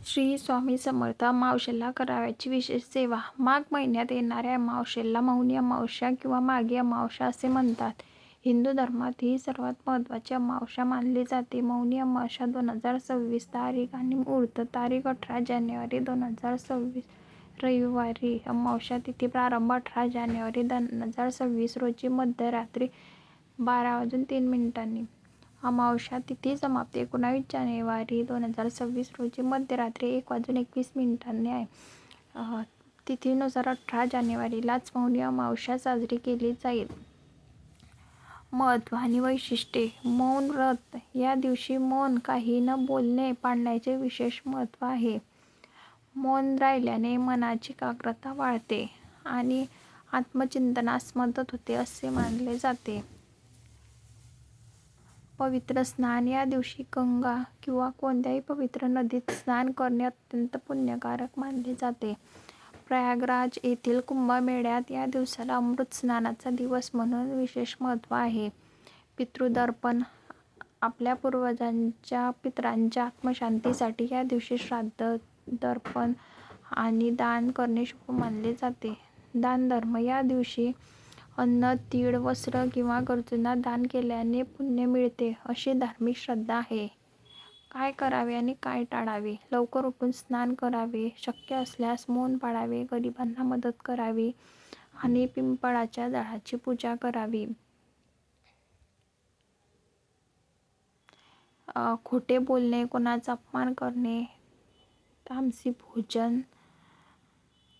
श्री स्वामी समर्थ अमावस्येला करावयाची विशेष सेवा. माघ महिन्यात येणाऱ्या अमावस्येला मौनी अमावस्या किंवा माघी अमावस्या असे म्हणतात. हिंदू धर्मात ही सर्वात महत्त्वाची अमावस्या मानली जाते. मौनी अमावस्या 2026 तारीख आणि मुहूर्त तारीख 18 जानेवारी 2026 रविवारी. अमावस्या तिथी प्रारंभ 18 जानेवारी 2026 रोजी मध्यरात्री 12:03. अमावस्या तिथी समाप्ती 19 जानेवारी 2026 रोजी मध्यरात्री 1:21 आहे. तिथीनुसार 18 जानेवारीलाच मौनी अमावस्या साजरी केली जाईल. महत्त्व आणि वैशिष्ट्ये. मौन व्रत. या दिवशी मौन, काही न बोलणे पाळण्याचे विशेष महत्त्व आहे. मौन राहिल्याने मनाची एकाग्रता वाढते आणि आत्मचिंतनास मदत होते असे मानले जाते. पवित्र स्नान. या दिवशी गंगा किंवा कोणत्याही पवित्र नदीत स्नान करणे अत्यंत पुण्यकारक मानले जाते. प्रयागराज येथील कुंभमेळ्यात या दिवसाला अमृत स्नानाचा दिवस म्हणून विशेष महत्त्व आहे. पितृतर्पण. आपल्या पूर्वजांच्या पितरांच्या आत्मशांतीसाठी या दिवशी श्राद्ध, तर्पण आणि दान करणे शुभ मानले जाते. दानधर्म. या दिवशी अन्न, तीळ, वस्त्र किंवा गरजूंना दान केल्याने पुण्य मिळते अशी धार्मिक श्रद्धा आहे. काय करावे आणि काय टाळावे. लवकर उठून स्नान करावे, शक्य असल्यास मौन पाळावे, गरिबांना मदत करावी आणि पिंपळाच्या झाडाची पूजा करावी. खोटे बोलणे, कोणाचा अपमान करणे, तामसी भोजन,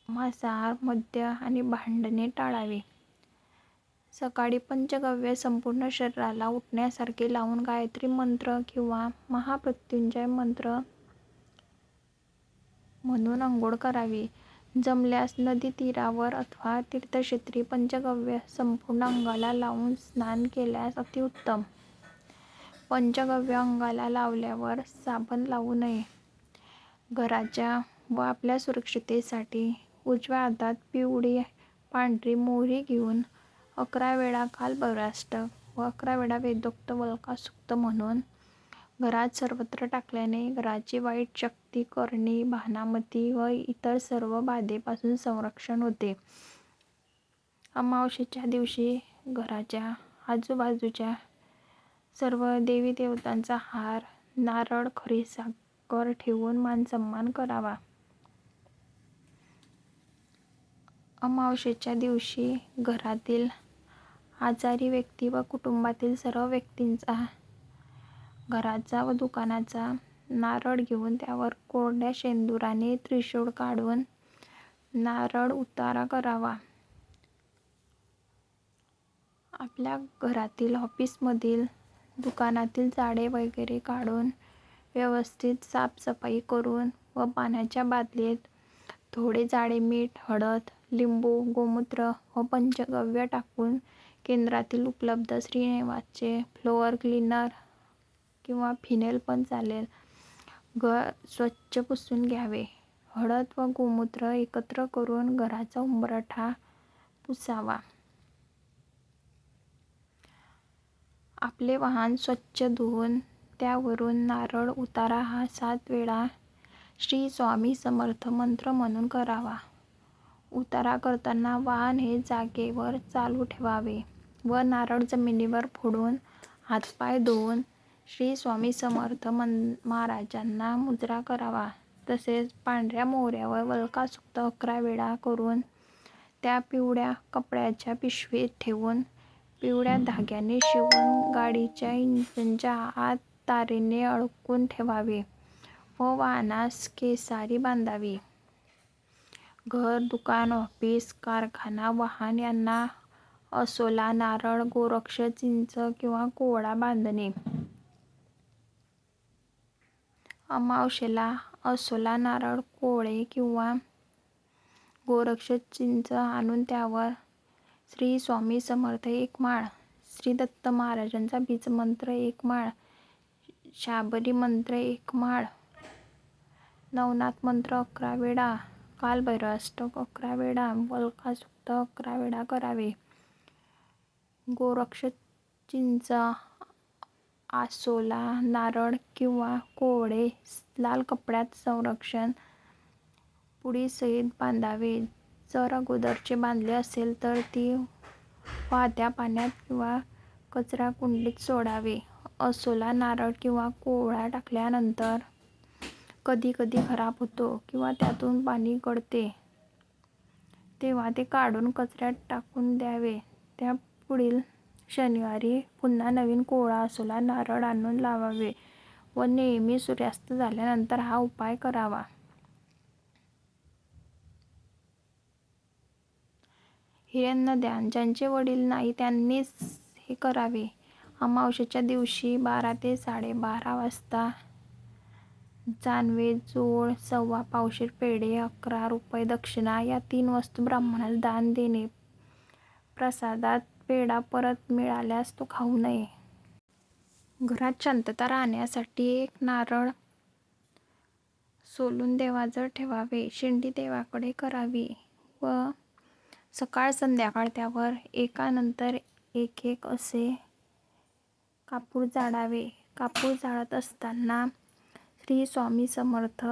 मांसाहार, मद्य आणि भांडणे टाळावे. सकाळी पंचगव्य संपूर्ण शरीराला उठण्यासारखे लावून गायत्री मंत्र किंवा महामृत्युंजय मंत्र म्हणून अंघोळ करावी. जमल्यास नदी तीरावर अथवा तीर्थक्षेत्री पंचगव्य संपूर्ण अंगाला लावून स्नान केल्यास अतिउत्तम. पंचगव्य अंगाला लावल्यावर साबण लावू नये. घराच्या व आपल्या सुरक्षिततेसाठी उजव्या हातात पिवळी पांढरी मोहरी घेऊन 11 वेळा कालभैरवाष्टक व 11 वेळा वेदोक्त वल्कासुक्त म्हणून घरात सर्वत्र टाकल्याने घराची वाईट शक्ती, करणी, भानामती व इतर सर्व बाधेपासून संरक्षण होते. अमावस्येच्या दिवशी घराच्या आजूबाजूच्या सर्व देवीदेवतांचा हार, नारळ, खडीसाखर ठेवून मानसन्मान करावा. अमावस्येच्या दिवशी घरातील आजारी व्यक्ती व कुटुंबातील सर्व व्यक्तींचा घराचा व दुकानाचा नारळ घेऊन त्यावर कोरड्या शेंदुराने त्रिशूळ काढून नारळ उतारा करावा. आपल्या घरातील, ऑफिसमधील, दुकानातील झाडे वगैरे काढून व्यवस्थित साफसफाई करून व पाण्याच्या बादलीत थोडे जाडे मीठ, हळद, लिंबू, गोमूत्र व पंचगव्य टाकून केंद्रातील उपलब्ध श्रीनिवासचे फ्लोअर क्लीनर किंवा फिनेल पण चालेल घर स्वच्छ पुसून घ्यावे. हळद व गोमूत्र एकत्र करून घराचा उंबरठा पुसावा. आपले वाहन स्वच्छ धुवून त्यावरून नारळ उतारा हा 7 वेळा श्री स्वामी समर्थ मंत्र म्हणून करावा. उतारा करताना वाहन हे जागेवर चालू ठेवावे व नारळ जमिनीवर फोडून हातपाय धुवून श्री स्वामी समर्थ महाराजांना मुजरा करावा. तसेच पांढऱ्या मोहऱ्यावर वल्कासुक्त 11 वेळा करून त्या पिवळ्या कपड्याच्या पिशवीत ठेवून पिवळ्या धाग्याने शिवून गाडीच्या इंजिनच्या आत तारेने अडकवून ठेवावे व वाहनास केसारी बांधावी. घर, दुकान, ऑफिस, कारखाना, वाहन यांना असोला, नारळ, गोरक्ष, चिंच किंवा कोवळा बांधणे. अमावस्येला असोला, नारळ, कोवळे किंवा गोरक्ष, चिंच आणून त्यावर श्री स्वामी समर्थ 1 माळ, श्री दत्त महाराजांचा बीजमंत्र 1 माळ, शाबरी मंत्र 1 माळ, नवनाथ मंत्र 11 वेळा, कालभैरवाष्टक 11 वेळा, वल्कासुक्त 11 वेळा करावे. गोरक्ष, चिंच आसोला, नारळ किंवा कोवळे लाल कपड्यात संरक्षण पुडीसहित बांधावे. जर अगोदरचे बांधले असेल तर ती वाहत्या पाण्यात किंवा कचराकुंडीत सोडावे. आसोला, नारळ किंवा कोवळा टाकल्यानंतर कधी कधी खराब होतो किंवा त्यातून पाणी गळते, तेव्हा ते काढून कचऱ्यात टाकून द्यावे. त्या पुढील शनिवारी पुन्हा नवीन कोवळा, आसोला, नारळ आणून लावावे व नेहमी सूर्यास्त झाल्यानंतर हा उपाय करावा. हिरण्यध्यान ज्यांचे वडील नाही त्यांनीच हे करावे. अमावास्येच्या दिवशी 12 ते 12:30 वाजता जानवे, जोळ, सव्वा पावशेर पेढे, 11 रुपये दक्षिणा या 3 वस्तू ब्राह्मणास दान देणे. प्रसादात पेढा परत मिळाल्यास तो खाऊ नये. घरात शांतता राहण्यासाठी एक नारळ सोलून देवाजवळ ठेवावे. शेंडी देवाकडे करावी व सकाळ संध्याकाळ त्यावर एकानंतर एक असे कापूर जाळावे. कापूर जाळत असताना श्री स्वामी समर्थ